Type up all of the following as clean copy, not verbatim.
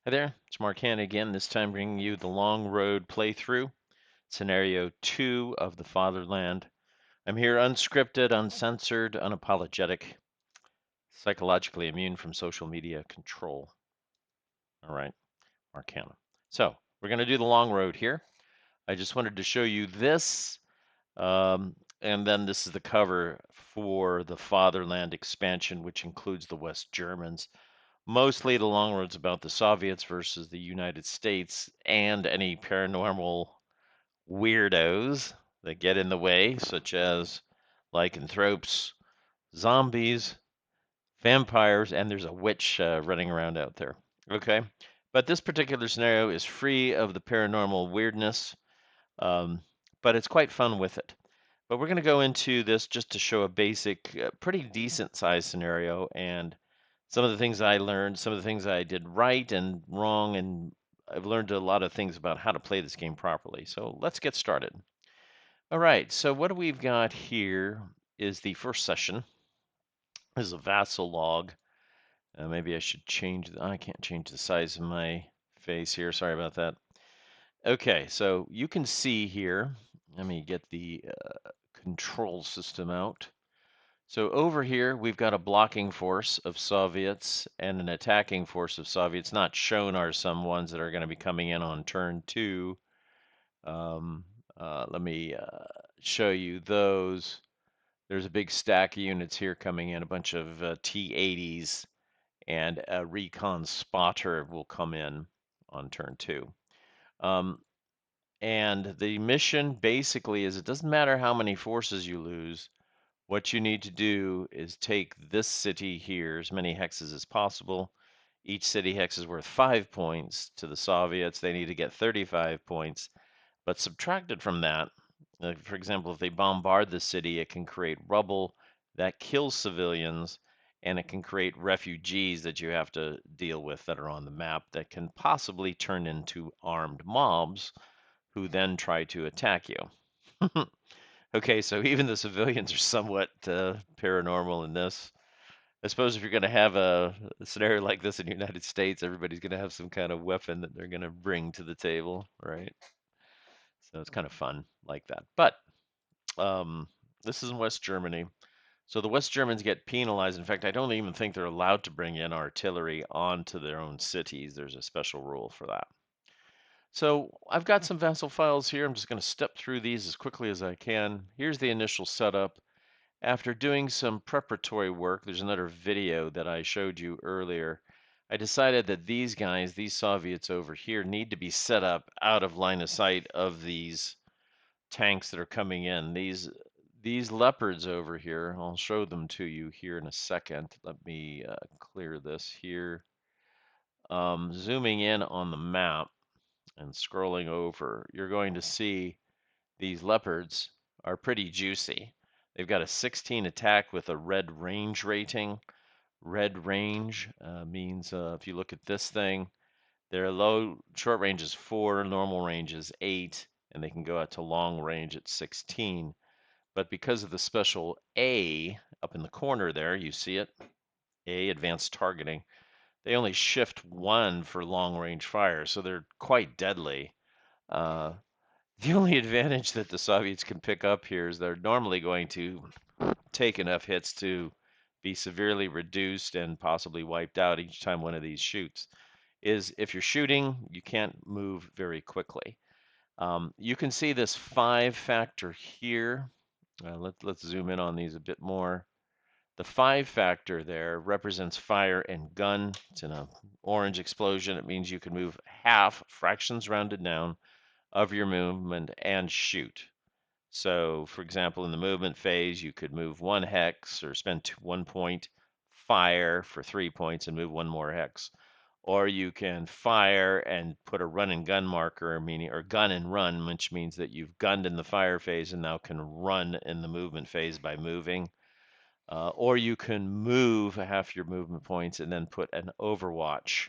Hi there, it's Mark Hanna again, this time bringing you the Long Road playthrough, scenario 2 of the Fatherland. I'm here unscripted, uncensored, unapologetic, psychologically immune from social media control. All right, Mark Hanna. So, we're going to do the long road here. I just wanted to show you this, and then this is the cover for the Fatherland expansion, which includes the West Germans. Mostly the long road's about the Soviets versus the United States and any paranormal weirdos that get in the way, such as lycanthropes, zombies, vampires, and there's a witch running around out there. Okay. But this particular scenario is free of the paranormal weirdness, um, but it's quite fun with it. But we're going to go into this just to show a basic, pretty decent size scenario and some of the things I learned, some of the things I did right and wrong, and I've learned a lot of things about how to play this game properly. So let's get started. All right, so what we've got here is the first session. This is a vassal log. Maybe I should change, I can't change the size of my face here. Sorry about that. Okay, so you can see here, let me get the control system out. So over here, we've got a blocking force of Soviets and an attacking force of Soviets. Not shown are some ones that are going to be coming in on turn 2. Let me show you those. There's a big stack of units here coming in, a bunch of T-80s, and a recon spotter will come in on turn 2. Um, and the mission basically is it doesn't matter how many forces you lose. What you need to do is take this city here, as many hexes as possible. Each city hex is worth 5 points to the Soviets. They need to get 35 points. But subtracted from that, for example, if they bombard the city, it can create rubble that kills civilians, and it can create refugees that you have to deal with that are on the map that can possibly turn into armed mobs who then try to attack you. Okay, so even the civilians are somewhat paranormal in this. I suppose if you're going to have a scenario like this in the United States, everybody's going to have some kind of weapon that they're going to bring to the table, right? So it's kind of fun like that. But um, this is in West Germany. So the West Germans get penalized. In fact, I don't even think they're allowed to bring in artillery onto their own cities. There's a special rule for that. So I've got some vassal files here. I'm just going to step through these as quickly as I can. Here's the initial setup. After doing some preparatory work, there's another video that I showed you earlier. I decided that these guys, these Soviets over here, need to be set up out of line of sight of these tanks that are coming in. These leopards over here, I'll show them to you here in a second. Let me clear this here. Zooming in on the map and scrolling over, you're going to see these leopards are pretty juicy. They've got a 16 attack with a red range rating. Red range means if you look at this thing, their short range is 4, normal range is 8, and they can go out to long range at 16. But because of the special A up in the corner there, you see it, A, advanced targeting, they only shift 1 for long range fire, so they're quite deadly. Uh, the only advantage that the Soviets can pick up here is they're normally going to take enough hits to be severely reduced and possibly wiped out each time one of these shoots. Is if you're shooting, you can't move very quickly. You can see this 5 factor here. Let's zoom in on these a bit more. The 5 factor there represents fire and gun. It's in an orange explosion. It means you can move half, fractions rounded down, of your movement and shoot. So, for example, in the movement phase, you could move 1 hex or spend 1 point, fire for 3 points, and move 1 more hex. Or you can fire and put a run and gun marker, meaning or gun and run, which means that you've gunned in the fire phase and now can run in the movement phase by moving. Or you can move half your movement points and then put an overwatch,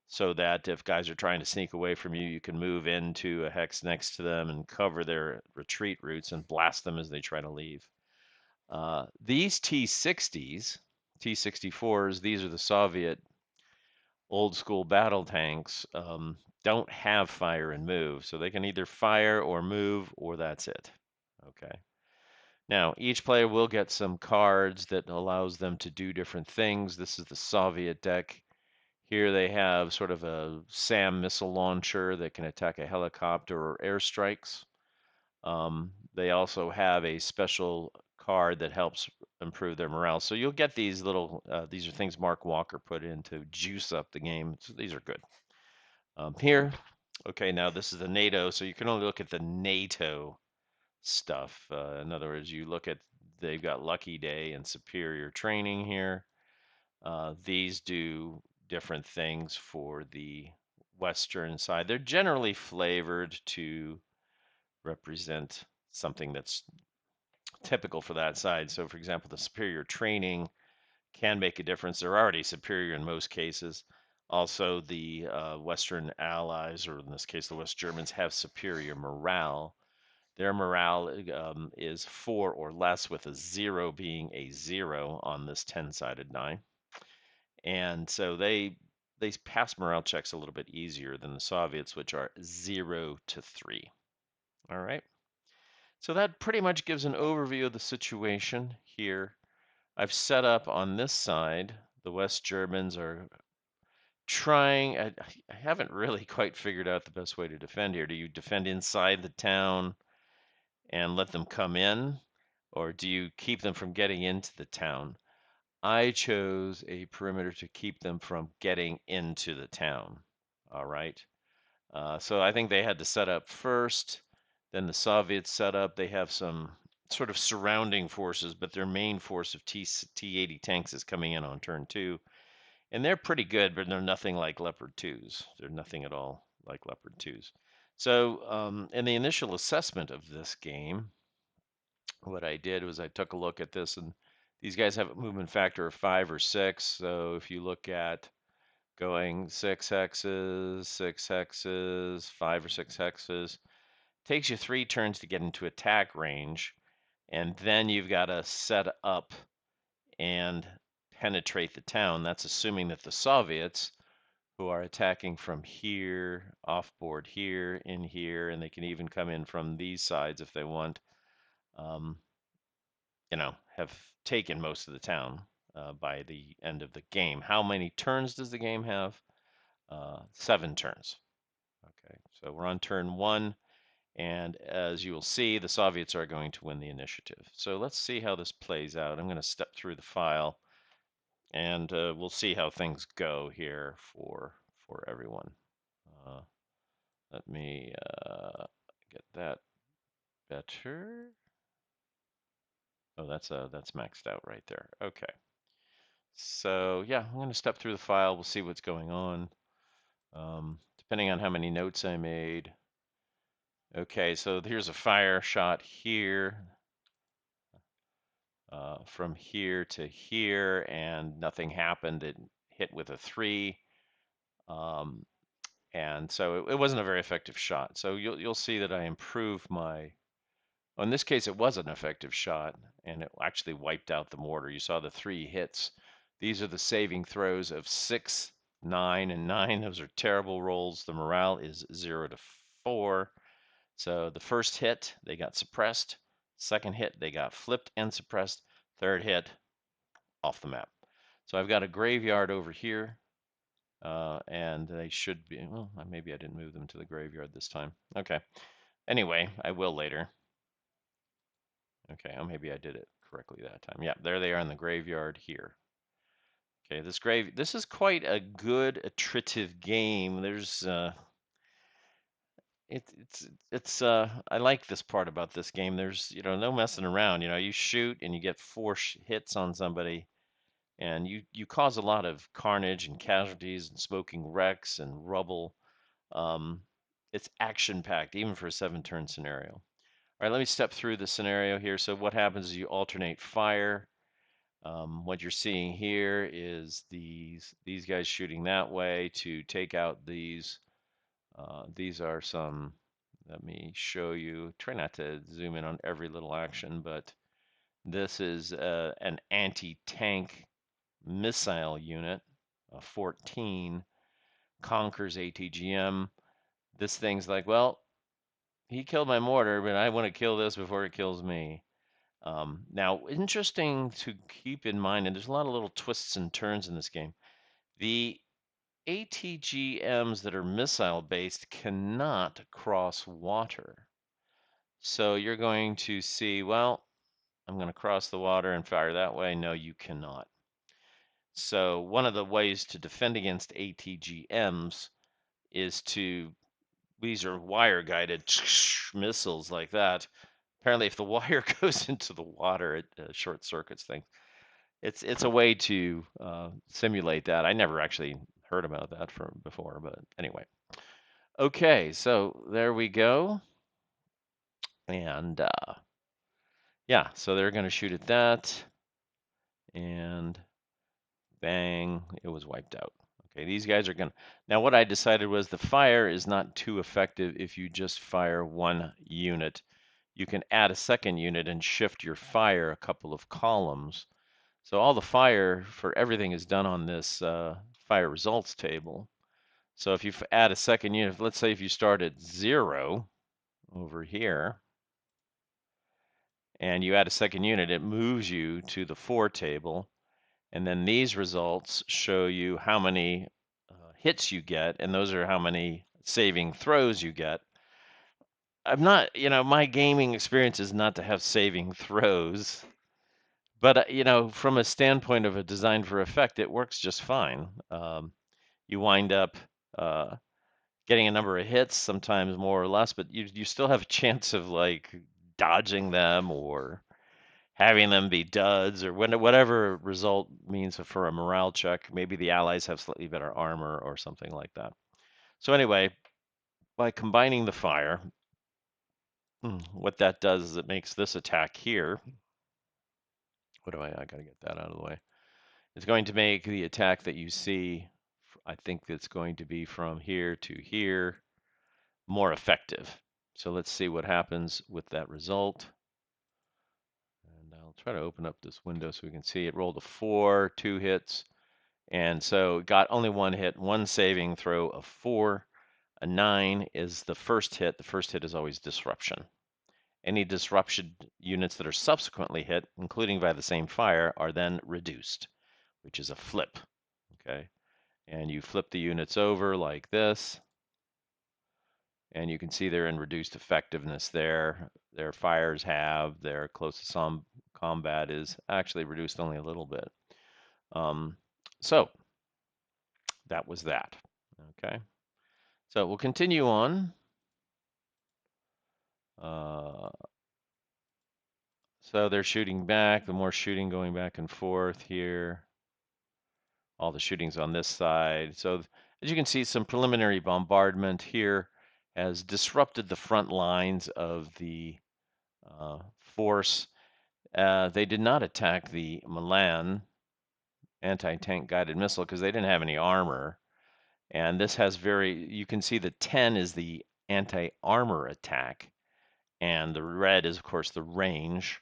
so that if guys are trying to sneak away from you, you can move into a hex next to them and cover their retreat routes and blast them as they try to leave. These T-60s, T-64s, these are the Soviet old school battle tanks don't have fire and move. So they can either fire or move, or that's it. Okay. Now, each player will get some cards that allows them to do different things. This is the Soviet deck. Here they have sort of a SAM missile launcher that can attack a helicopter or airstrikes. They also have a special card that helps improve their morale. So you'll get these little, these are things Mark Walker put in to juice up the game. So these are good. Here, okay, now this is the NATO, so you can only look at the NATO stuff. In other words, you look at, they've got Lucky Day and Superior Training here. These do different things for the Western side. They're generally flavored to represent something that's typical for that side. So, for example, the superior training can make a difference. They're already superior in most cases. Also, the Western allies, or in this case, the West Germans, have superior morale. Their morale is 4 or less, with a 0 being a 0 on this 10-sided die. And so they pass morale checks a little bit easier than the Soviets, which are 0 to 3. All right. So that pretty much gives an overview of the situation here. I've set up on this side, the West Germans are trying, I haven't really quite figured out the best way to defend here. Do you defend inside the town and let them come in, or do you keep them from getting into the town? I chose a perimeter to keep them from getting into the town. All right. So I think they had to set up first. Then the Soviets set up. They have some sort of surrounding forces, but their main force of T-80 tanks is coming in on turn 2. And they're pretty good, but they're nothing like Leopard 2s. They're nothing at all like Leopard 2s. So in the initial assessment of this game, what I did was I took a look at this, and these guys have a movement factor of 5 or 6. So if you look at going 6 hexes, 6 hexes, 5 or 6 hexes, takes you 3 turns to get into attack range, and then you've got to set up and penetrate the town. That's assuming that the Soviets, who are attacking from here, off board here, in here, and they can even come in from these sides if they want, um, have taken most of the town by the end of the game. How many turns does the game have? 7 turns. Okay, so we're on turn 1, and as you will see, the Soviets are going to win the initiative. So let's see how this plays out. I'm going to step through the file, and we'll see how things go here for everyone. Uh, Let me get that better. Oh, that's maxed out right there. Okay. So yeah, I'm going to step through the file. We'll see what's going on. Depending on how many notes I made. Okay, so here's a fire shot here, from here to here, and nothing happened. It hit with a 3, and so it wasn't a very effective shot. So you'll see that I improved my. Well, in this case, it was an effective shot, and it actually wiped out the mortar. You saw the 3 hits. These are the saving throws of 6, 9, and 9. Those are terrible rolls. The morale is 0 to 4. So the first hit, they got suppressed. Second hit, they got flipped and suppressed. Third hit, off the map. So I've got a graveyard over here, and they should be, well, maybe I didn't move them to the graveyard this time. Okay. Anyway, I will later. Okay, oh, maybe I did it correctly that time. Yeah, there they are in the graveyard here. Okay, this is quite a good attritive game. There's it's I like this part about this game. There's, no messing around. You shoot and you get 4 hits on somebody, and you cause a lot of carnage and casualties and smoking wrecks and rubble. Um, it's action packed, even for a 7-turn scenario. All right, let me step through the scenario here. So what happens is you alternate fire. What you're seeing here is these guys shooting that way to take out these. These are some, let me show you. Try not to zoom in on every little action, but this is an anti-tank missile unit, 14. conquers ATGM. This thing's like, well, he killed my mortar, but I want to kill this before it kills me. Now, interesting to keep in mind, and there's a lot of little twists and turns in this game. The ATGMs that are missile based cannot cross water. So you're going to see, well, I'm going to cross the water and fire that way. No, you cannot. So one of the ways to defend against ATGMs is to, these are wire guided missiles like that. Apparently, if the wire goes into the water, it short circuits things. It's a way to simulate that. I never actually heard about that from before, but anyway. Okay, so there we go. And yeah, so they're going to shoot at that, and bang, it was wiped out. Okay, these guys are going to. Now, what I decided was the fire is not too effective if you just fire one unit. You can add a second unit and shift your fire a couple of columns. So all the fire for everything is done on this fire results table. So if you add a second unit, let's say if you start at 0 over here, and you add a second unit, it moves you to the 4 table. And then these results show you how many hits you get, and those are how many saving throws you get. I'm not, my gaming experience is not to have saving throws, but, from a standpoint of a design for effect, it works just fine. You wind up getting a number of hits, sometimes more or less, but you still have a chance of like dodging them or having them be duds or whatever result means for a morale check. Maybe the allies have slightly better armor or something like that. So anyway, by combining the fire, what that does is it makes this attack here. I gotta get that out of the way. It's going to make the attack that you see, I think it's going to be from here to here, more effective. So let's see what happens with that result. And I'll try to open up this window so we can see it rolled a 4, 2 hits. And so it got only one hit, one saving throw of 4. A 9 is the first hit. The first hit is always disruption. Any disruption units that are subsequently hit, including by the same fire, are then reduced, which is a flip. Okay. And you flip the units over like this. And you can see they're in reduced effectiveness there. Their fires have, their closest combat is actually reduced only a little bit. So that was that. Okay. So we'll continue on. So they're shooting back, the more shooting going back and forth here. All the shootings on this side. So as you can see, some preliminary bombardment here has disrupted the front lines of the force. They did not attack the Milan anti-tank guided missile because they didn't have any armor. And this has you can see the 10 is the anti-armor attack. And the red is, of course, the range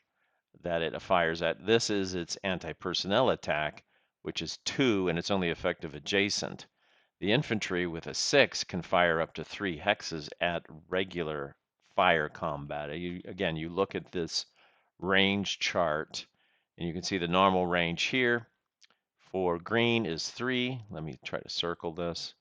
that it fires at. This is its anti-personnel attack, which is 2, and it's only effective adjacent. The infantry with a 6 can fire up to 3 hexes at regular fire combat. Again, you look at this range chart, and you can see the normal range here. For green is 3. Let me try to circle this.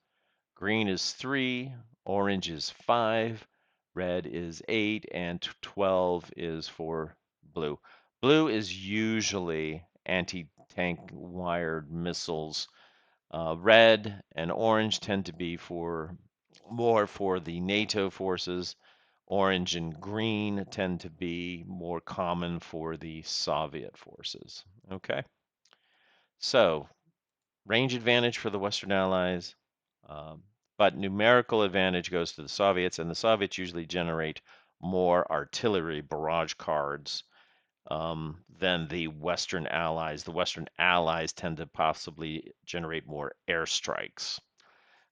Green is 3, orange is 5, red is 8, and 12 is for blue. Blue is usually anti-tank wired missiles. Red and orange tend to be more for the NATO forces. Orange and green tend to be more common for the Soviet forces. Okay, so range advantage for the Western Allies, but numerical advantage goes to the Soviets, and the Soviets usually generate more artillery barrage cards than the Western Allies. The Western Allies tend to possibly generate more airstrikes,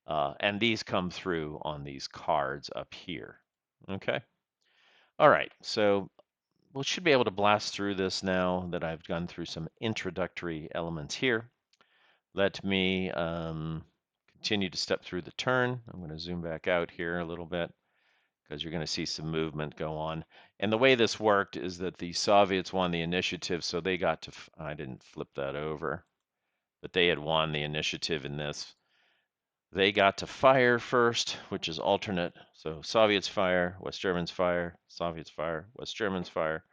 and these come through on these cards up here. Okay. All right, so we should be able to blast through this now that I've gone through some introductory elements here. Let me continue to step through the turn. I'm going to zoom back out here a little bit because you're going to see some movement go on. And the way this worked is that the Soviets won the initiative, so they got to, I didn't flip that over, but they had won the initiative in this. They got to fire first, which is alternate. So Soviets fire, West Germans fire, Soviets fire, West Germans fire.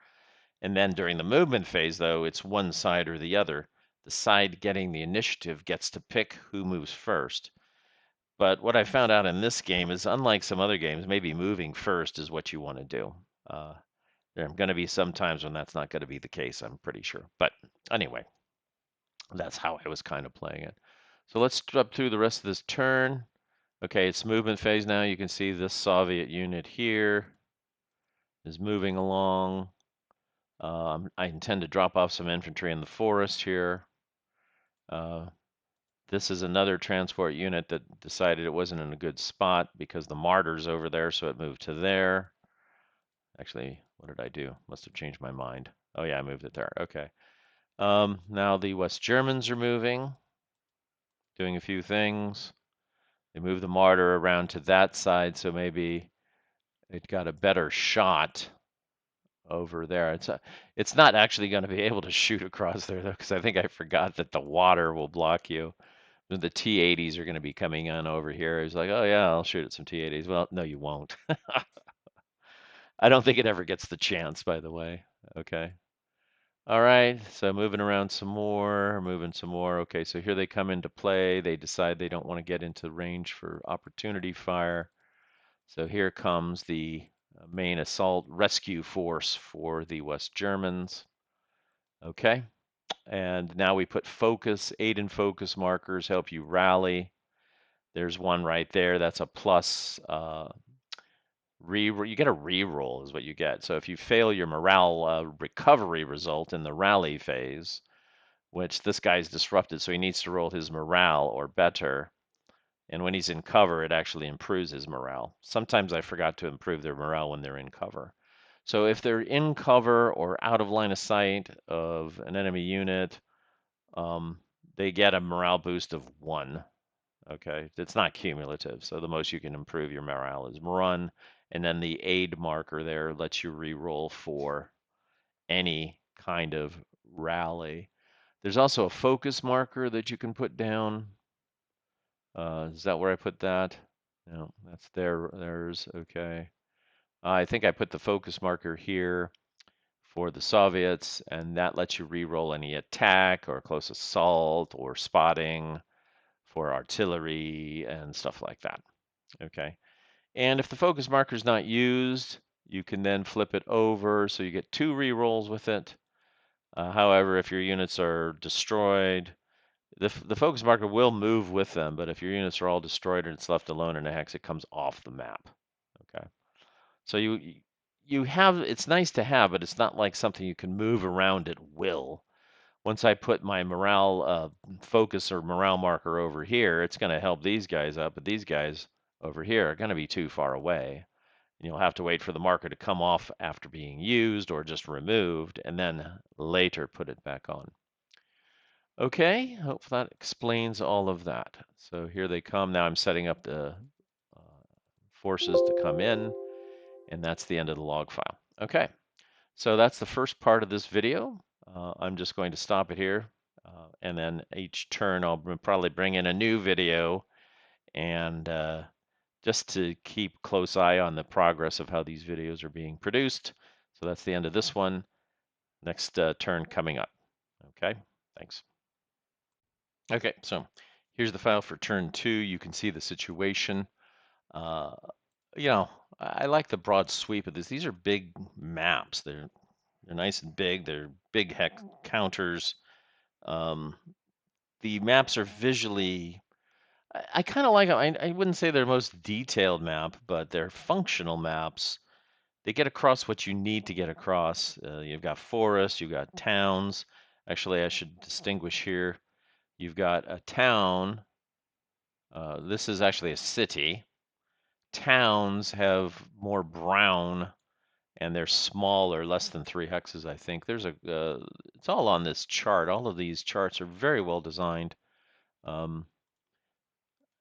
And then during the movement phase, though, it's one side or the other. The side getting the initiative gets to pick who moves first. But what I found out in this game is, unlike some other games, maybe moving first is what you want to do. There are going to be some times when that's not going to be the case, I'm pretty sure. But anyway, that's how I was kind of playing it. So let's step through the rest of this turn. Okay, it's movement phase now. You can see this Soviet unit here is moving along. I intend to drop off some infantry in the forest here. This is another transport unit that decided it wasn't in a good spot because the martyr's over there, so it moved to there. Actually, what did I do? Must have changed my mind. Oh yeah, I moved it there. Okay. Now the West Germans are moving, doing a few things. They move the martyr around to that side, so maybe it got a better shot over there. It's not actually going to be able to shoot across there though, because I think I forgot that the water will block you. The T-80s are going to be coming on over here. He's like, oh yeah, I'll shoot at some T-80s. Well, no, you won't. I don't think it ever gets the chance, by the way. Okay. All right, so moving around some more, moving some more. Okay, so here they come into play. They decide they don't want to get into range for opportunity fire. So here comes the main assault rescue force for the West Germans. Okay, and now we put focus, aid and focus markers help you rally. There's one right there. That's a plus. You get a reroll is what you get. So if you fail your morale recovery result in the rally phase, which this guy's disrupted, so he needs to roll his morale or better. And when he's in cover, it actually improves his morale. Sometimes I forgot to improve their morale when they're in cover. So if they're in cover or out of line of sight of an enemy unit, they get a morale boost of 1. Okay, it's not cumulative, so the most you can improve your morale is run, and then the aid marker there lets you re-roll for any kind of rally. There's also a focus marker that you can put down. Is that where I put that? No, that's there. There's okay. I think I put the focus marker here for the Soviets, and that lets you re-roll any attack or close assault or spotting for artillery and stuff like that. Okay. And if the focus marker is not used, you can then flip it over so you get 2 re-rolls with it. However, if your units are destroyed, the focus marker will move with them, but if your units are all destroyed and it's left alone in a hex, it comes off the map. Okay. So you have, it's nice to have, but it's not like something you can move around at will. Once I put my morale focus or morale marker over here, it's going to help these guys up, but these guys over here are going to be too far away. And you'll have to wait for the marker to come off after being used or just removed, and then later put it back on. Okay, hope that explains all of that. So here they come. Now I'm setting up the forces to come in, and that's the end of the log file. Okay, so that's the first part of this video. I'm just going to stop it here, and then each turn I'll probably bring in a new video, and just to keep close eye on the progress of how these videos are being produced. So that's the end of this one. Next turn coming up. Okay, thanks. Okay, so here's the file for turn 2. You can see the situation. Uh, you know, I like the broad sweep of this. These are big maps. They're nice and big. They're big hex counters. Um, the maps are visually. I kind of like them. I wouldn't say they're the most detailed map, but they're functional maps. They get across what you need to get across. You've got forests, you've got towns. Actually, I should distinguish here. You've got a town. This is actually a city. Towns have more brown, and they're smaller, less than 3 hexes, I think. There's a. It's all on this chart. All of these charts are very well designed. Um,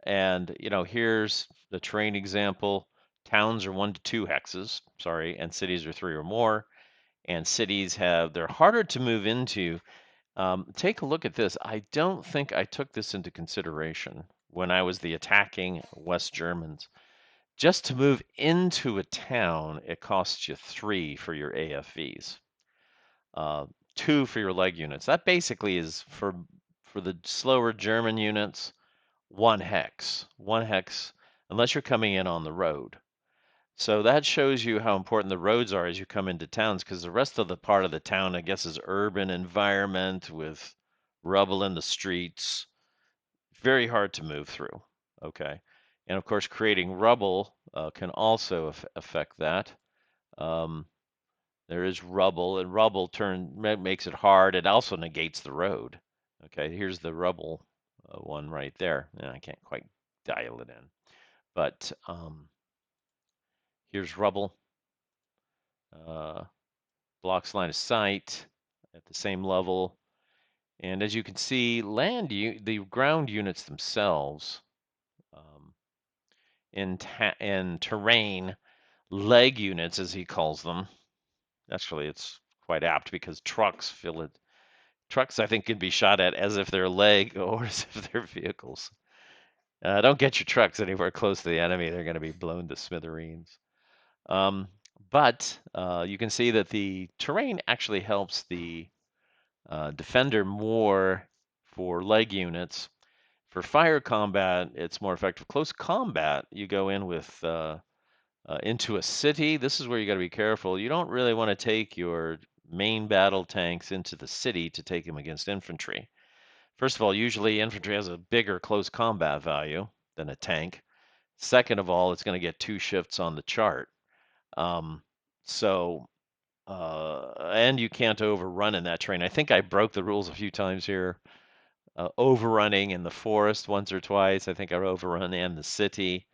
And here's the terrain example. Towns are 1 to 2 hexes, sorry, and cities are 3 or more. And cities they're harder to move into. Take a look at this. I don't think I took this into consideration when I was the attacking West Germans. Just to move into a town, it costs you 3 for your AFVs, uh, 2 for your leg units. That basically is for the slower German units, 1 hex. 1 hex, unless you're coming in on the road. So that shows you how important the roads are as you come into towns, because the rest of the part of the town, I guess, is urban environment with rubble in the streets. Very hard to move through. Okay. And of course, creating rubble can also affect that. Um, there is rubble, and rubble makes it hard. It also negates the road. Okay, here's the rubble one right there. And I can't quite dial it in, but here's rubble. Uh, blocks line of sight at the same level. And as you can see, the ground units themselves um, in terrain, leg units, as he calls them. Actually, it's quite apt because trucks fill it. Trucks, I think, can be shot at as if they're leg or as if they're vehicles. Don't get your trucks anywhere close to the enemy. They're going to be blown to smithereens. Um, but you can see that the terrain actually helps the defender more for leg units. For fire combat, it's more effective. Close combat, you go in with into a city. This is where you got to be careful. You don't really want to take your main battle tanks into the city to take them against infantry. First of all, usually infantry has a bigger close combat value than a tank. Second of all, it's going to get 2 shifts on the chart. Um, so and you can't overrun in that terrain. I think I broke the rules a few times here. Overrunning in the forest once or twice. I think I overrun in the city.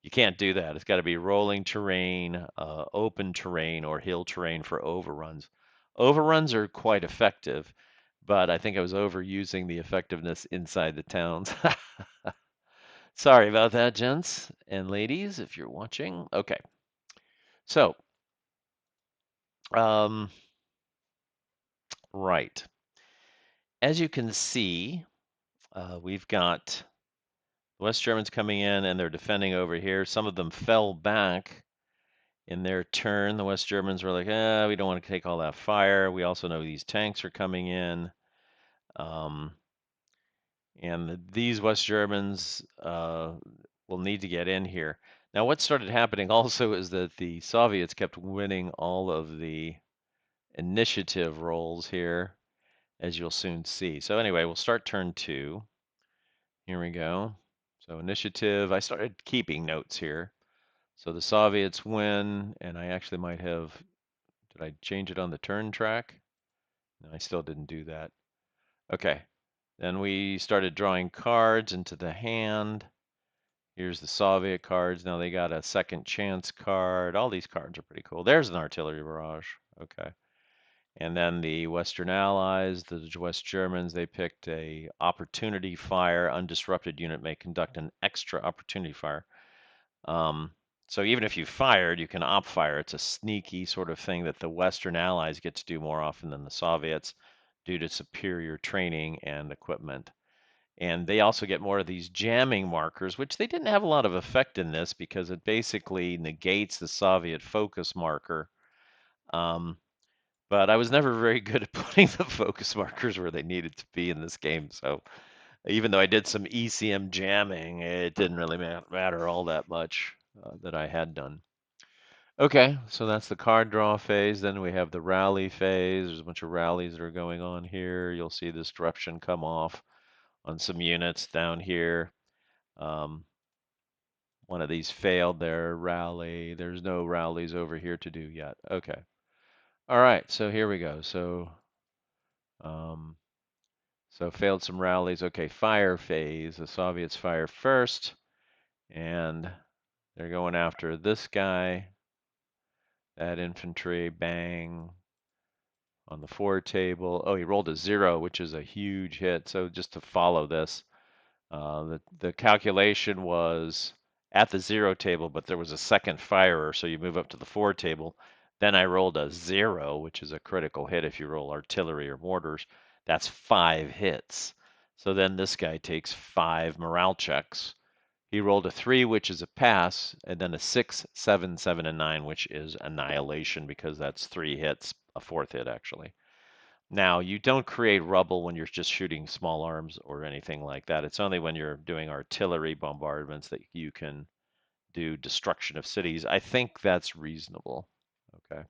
You can't do that. It's got to be rolling terrain, open terrain, or hill terrain for overruns. Overruns are quite effective, but I think I was overusing the effectiveness inside the towns. Sorry about that, gents and ladies, if you're watching. Okay, so, um, right. As you can see, we've got West Germans coming in and they're defending over here. Some of them fell back in their turn. The West Germans were like, we don't want to take all that fire. We also know these tanks are coming in. Um, and these West Germans will need to get in here. Now, what started happening also is that the Soviets kept winning all of the initiative rolls here, as you'll soon see. So anyway, we'll start turn 2. Here we go. So initiative, I started keeping notes here. So the Soviets win, and I actually might have, did I change it on the turn track? No, I still didn't do that. Okay, then we started drawing cards into the hand. Here's the Soviet cards. Now they got a second chance card. All these cards are pretty cool. There's an artillery barrage. Okay. And then the Western Allies, the West Germans, they picked a opportunity fire. Undisrupted unit may conduct an extra opportunity fire. So even if you fired, you can op fire. It's a sneaky sort of thing that the Western Allies get to do more often than the Soviets due to superior training and equipment. And they also get more of these jamming markers, which they didn't have a lot of effect in this because it basically negates the Soviet focus marker. But I was never very good at putting the focus markers where they needed to be in this game. So even though I did some ECM jamming, it didn't really matter all that much that I had done. Okay, so that's the card draw phase. Then we have the rally phase. There's a bunch of rallies that are going on here. You'll see this disruption come off on some units down here. One of these failed their rally. There's no rallies over here to do yet. Okay. All right, so here we go. Um, so failed some rallies. Okay, fire phase. The Soviets fire first, and they're going after this guy. That infantry, bang, on the 4 table. Oh, he rolled a 0, which is a huge hit. So just to follow this, The calculation was at the 0 table, but there was a second firer, so you move up to the 4 table. Then I rolled a 0, which is a critical hit if you roll artillery or mortars. That's 5 hits. So then this guy takes 5 morale checks. He rolled a 3, which is a pass, and then a 6, 7, 7, and 9, which is annihilation because that's 3 hits, a fourth hit actually. Now, you don't create rubble when you're just shooting small arms or anything like that. It's only when you're doing artillery bombardments that you can do destruction of cities. I think that's reasonable. Okay.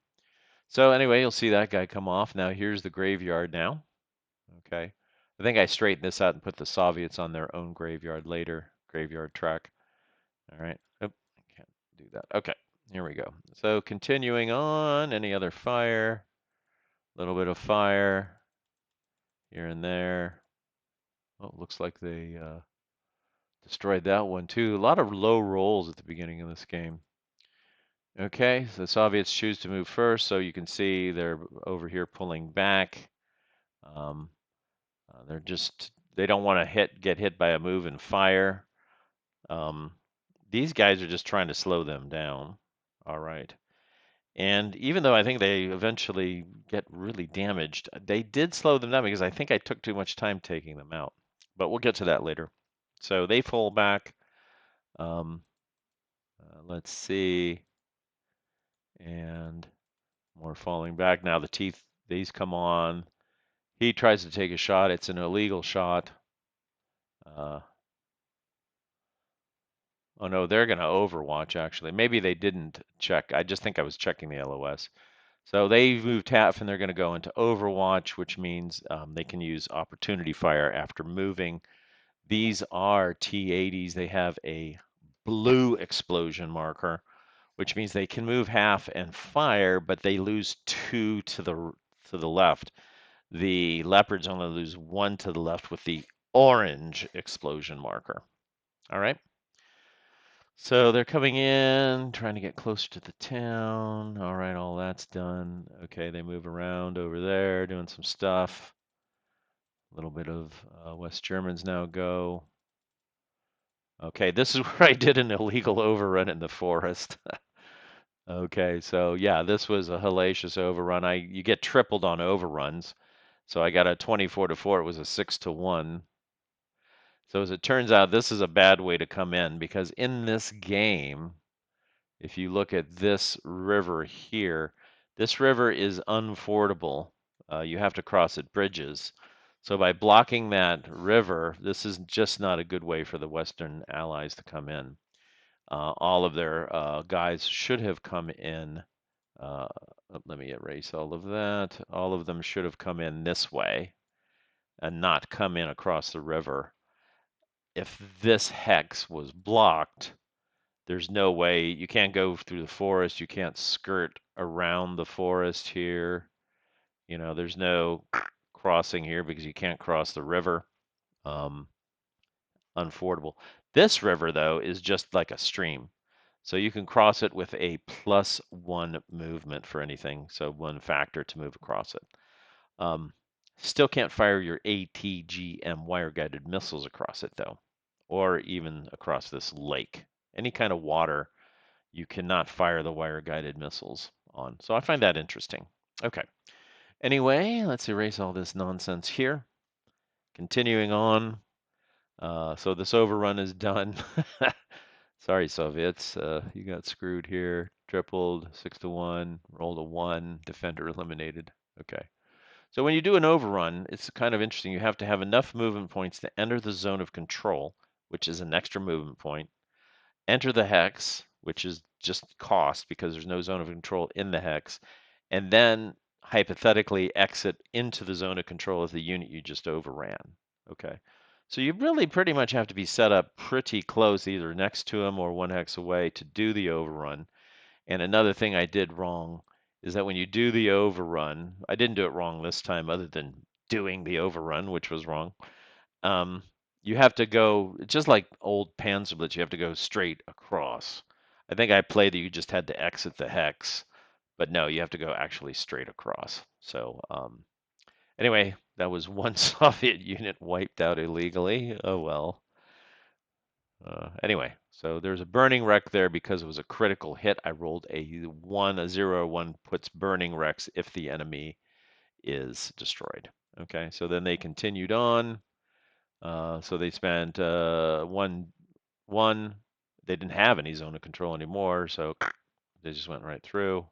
So anyway, you'll see that guy come off. Now here's the graveyard now. Okay. I think I straightened this out and put the Soviets on their own graveyard later. Graveyard track. All right. Oh, I can't do that. Okay. Here we go. So continuing on, any other fire? A little bit of fire here and there. Oh, it looks like they destroyed that one too. A lot of low rolls at the beginning of this game. Okay, so the Soviets choose to move first, so you can see they're over here pulling back. Um, they don't want to get hit by a move and fire. Um, these guys are just trying to slow them down. All right. And even though I think they eventually get really damaged, they did slow them down because I think I took too much time taking them out. But we'll get to that later. So they fall back. Um, let's see. And more falling back. Now the teeth, these come on. He tries to take a shot. It's an illegal shot. Uh, oh no, they're going to overwatch actually. Maybe they didn't check. I just think I was checking the LOS. So they moved half and they're going to go into overwatch, which means they can use opportunity fire after moving. These are T-80s. They have a blue explosion marker, which means they can move half and fire, but they lose 2 to the left. The leopards only lose 1 to the left with the orange explosion marker. All right. So they're coming in, trying to get closer to the town. All right, all that's done. Okay, they move around over there, doing some stuff. A little bit of West Germans now go. Okay, this is where I did an illegal overrun in the forest. Okay, so yeah, this was a hellacious overrun. You get tripled on overruns. So I got a 24 to 4. It was a 6 to 1. So as it turns out, this is a bad way to come in because in this game, if you look at this river here, this river is unfordable. You have to cross at bridges. So by blocking that river, this is just not a good way for the Western allies to come in. All of their guys should have come in. Uh, Let me erase all of that. All of them should have come in this way and not come in across the river. If this hex was blocked, there's no way you can't go through the forest. You can't skirt around the forest here. You know, there's no crossing here because you can't cross the river. Um, Unfordable. This river, though, is just like a stream. So you can cross it with a +1 movement for anything. So 1 factor to move across it. Um, Still can't fire your ATGM wire-guided missiles across it, though, or even across this lake. Any kind of water, you cannot fire the wire-guided missiles on. So I find that interesting. Okay. Anyway, let's erase all this nonsense here. Continuing on. So this overrun is done. Sorry, Soviets. You got screwed here. Tripled, 6 to 1, rolled a 1, defender eliminated. Okay. So when you do an overrun, it's kind of interesting. You have to have enough movement points to enter the zone of control, which is an extra movement point, enter the hex, which is just cost because there's no zone of control in the hex, and then hypothetically exit into the zone of control of the unit you just overran. Okay. So you really pretty much have to be set up pretty close, either next to them or 1 hex away to do the overrun. And another thing I did wrong is that when you do the overrun, I didn't do it wrong this time other than doing the overrun, which was wrong. Um, you have to go, just like old Panzer, you have to go straight across. I think I played that you just had to exit the hex, but no, you have to go actually straight across. So anyway, that was 1 Soviet unit wiped out illegally. Oh well. Anyway, so there's a burning wreck there because it was a critical hit. I rolled a 1, a 0, 1 puts burning wrecks if the enemy is destroyed. Okay, so then they continued on. So they spent 1, 1. They didn't have any zone of control anymore, so they just went right through,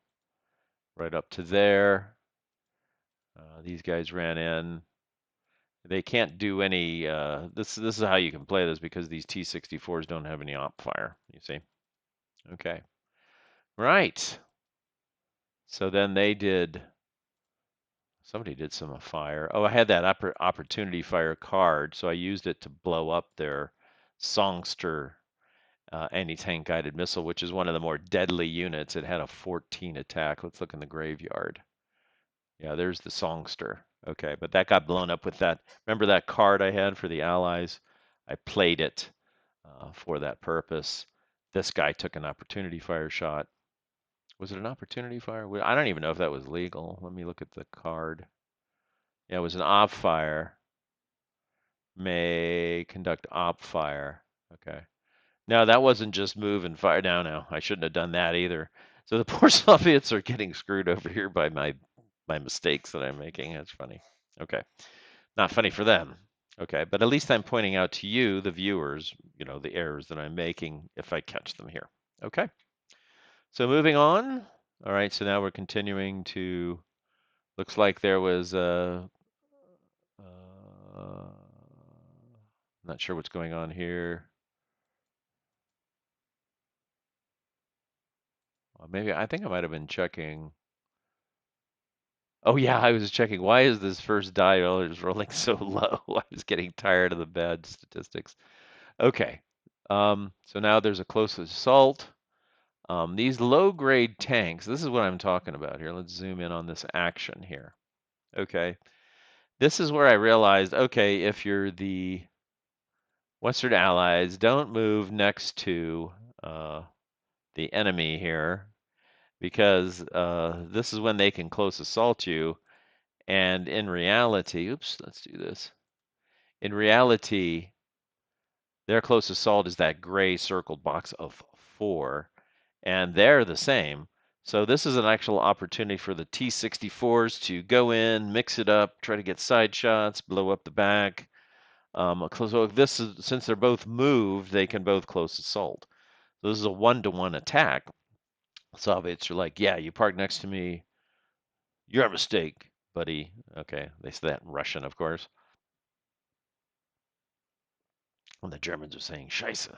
right up to there. These guys ran in. They can't do any. This is how you can play this because these T-64s don't have any op fire. You see? Okay. Right. So then they did. Somebody did some fire. Oh, I had that opportunity fire card, so I used it to blow up their Songster anti-tank guided missile, which is one of the more deadly units. It had a 14 attack. Let's look in the graveyard. Yeah, there's the Songster. Okay, but that got blown up with that. Remember that card I had for the Allies? I played it for that purpose. This guy took an opportunity fire shot. Was it an opportunity fire? I don't even know if that was legal. Let me look at the card. Yeah, it was an op fire. May conduct op fire. Okay. No, that wasn't just move and fire. No, I shouldn't have done that either. So the poor Soviets are getting screwed over here by my mistakes that I'm making. That's funny. Okay. Not funny for them. Okay, but at least I'm pointing out to you, the viewers, the errors that I'm making if I catch them here. Okay. So moving on. All right, so now we're continuing to, looks like there was not sure what's going on here. Maybe I think I might have been checking. Oh yeah, I was checking. Why is this first die roller rolling so low? I was getting tired of the bad statistics. Okay. So now there's a close assault. These low-grade tanks, this is what I'm talking about here. Let's zoom in on this action here. Okay. This is where I realized, okay, if you're the Western Allies, don't move next to the enemy here because this is when they can close assault you. And in reality, oops, let's do this. In reality, their close assault is that gray circled box of 4, and they're the same. So this is an actual opportunity for the T-64s to go in, mix it up, try to get side shots, blow up the back. So if this is, since they're both moved, they can both close assault. So this is a 1-to-1 attack. Soviets are like, yeah, you park next to me. You're a mistake, buddy. Okay, they say that in Russian, of course. And the Germans are saying, Scheiße,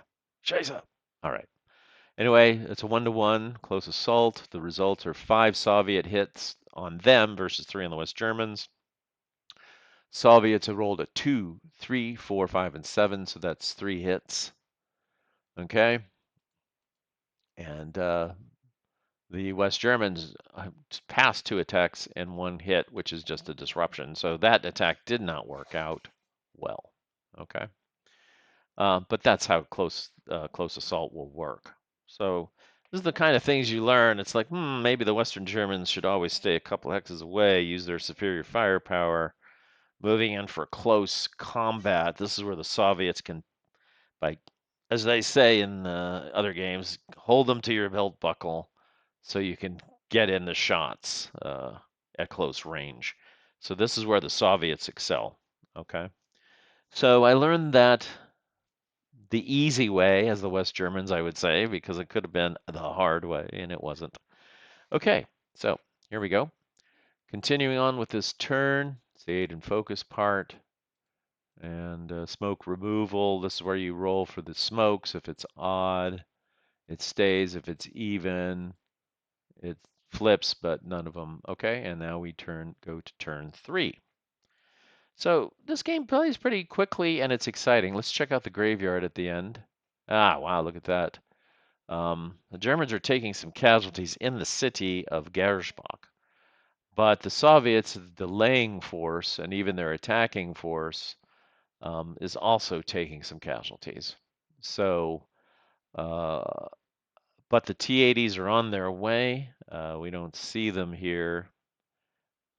Scheiße. All right. Anyway, it's a 1-to-1 close assault. The results are 5 Soviet hits on them versus 3 on the West Germans. Soviets have rolled a 2, 3, 4, 5, and 7, so that's 3 hits. Okay. And the West Germans passed 2 attacks and 1 hit, which is just a disruption. So that attack did not work out well. Okay. But that's how close assault will work. So this is the kind of things you learn. It's like, maybe the Western Germans should always stay a couple hexes away, use their superior firepower, moving in for close combat. This is where the Soviets can, by, as they say in other games, hold them to your belt buckle so you can get in the shots at close range. So this is where the Soviets excel. Okay. So I learned that the easy way, as the West Germans, I would say, because it could have been the hard way, and it wasn't. Okay, so here we go. Continuing on with this turn, it's the aid and focus part, and smoke removal. This is where you roll for the smokes. If it's odd, it stays. If it's even, it flips, but none of them. Okay, and now we go to turn 3. So this game plays pretty quickly, and it's exciting. Let's check out the graveyard at the end. Ah, wow, look at that. The Germans are taking some casualties in the city of Gersbach, but the Soviets, the delaying force, and even their attacking force, is also taking some casualties. So, but the T-80s are on their way. We don't see them here,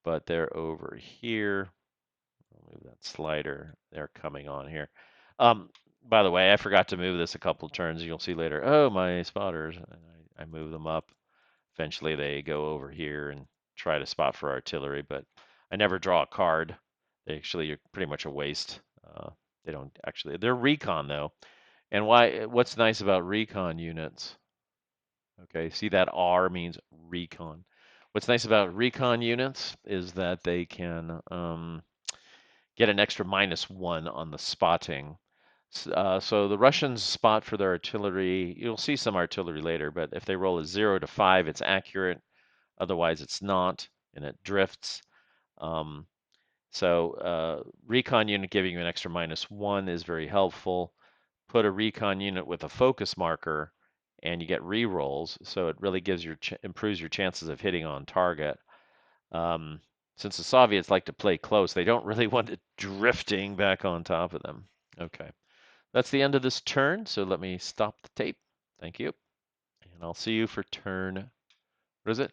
but they're over here. I'll move that slider. They're coming on here. By the way, I forgot to move this a couple turns. You'll see later. Oh, my spotters. And I move them up. Eventually, they go over here and try to spot for artillery, but I never draw a card. They actually are pretty much a waste. They don't actually. They're recon though. And what's nice about recon units? Okay, see that R means recon. What's nice about recon units is that they can get an extra -1 on the spotting. So the Russians spot for their artillery. You'll see some artillery later, but if they roll a 0 to 5, it's accurate. Otherwise, it's not, and it drifts. Um, so recon unit giving you an extra -1 is very helpful. Put a recon unit with a focus marker, and you get re-rolls. So it really improves your chances of hitting on target. Um, since the Soviets like to play close, they don't really want it drifting back on top of them. Okay, that's the end of this turn. So let me stop the tape. Thank you, and I'll see you for turn. What is it?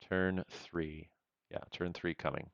Turn 3. Yeah, turn 3 coming.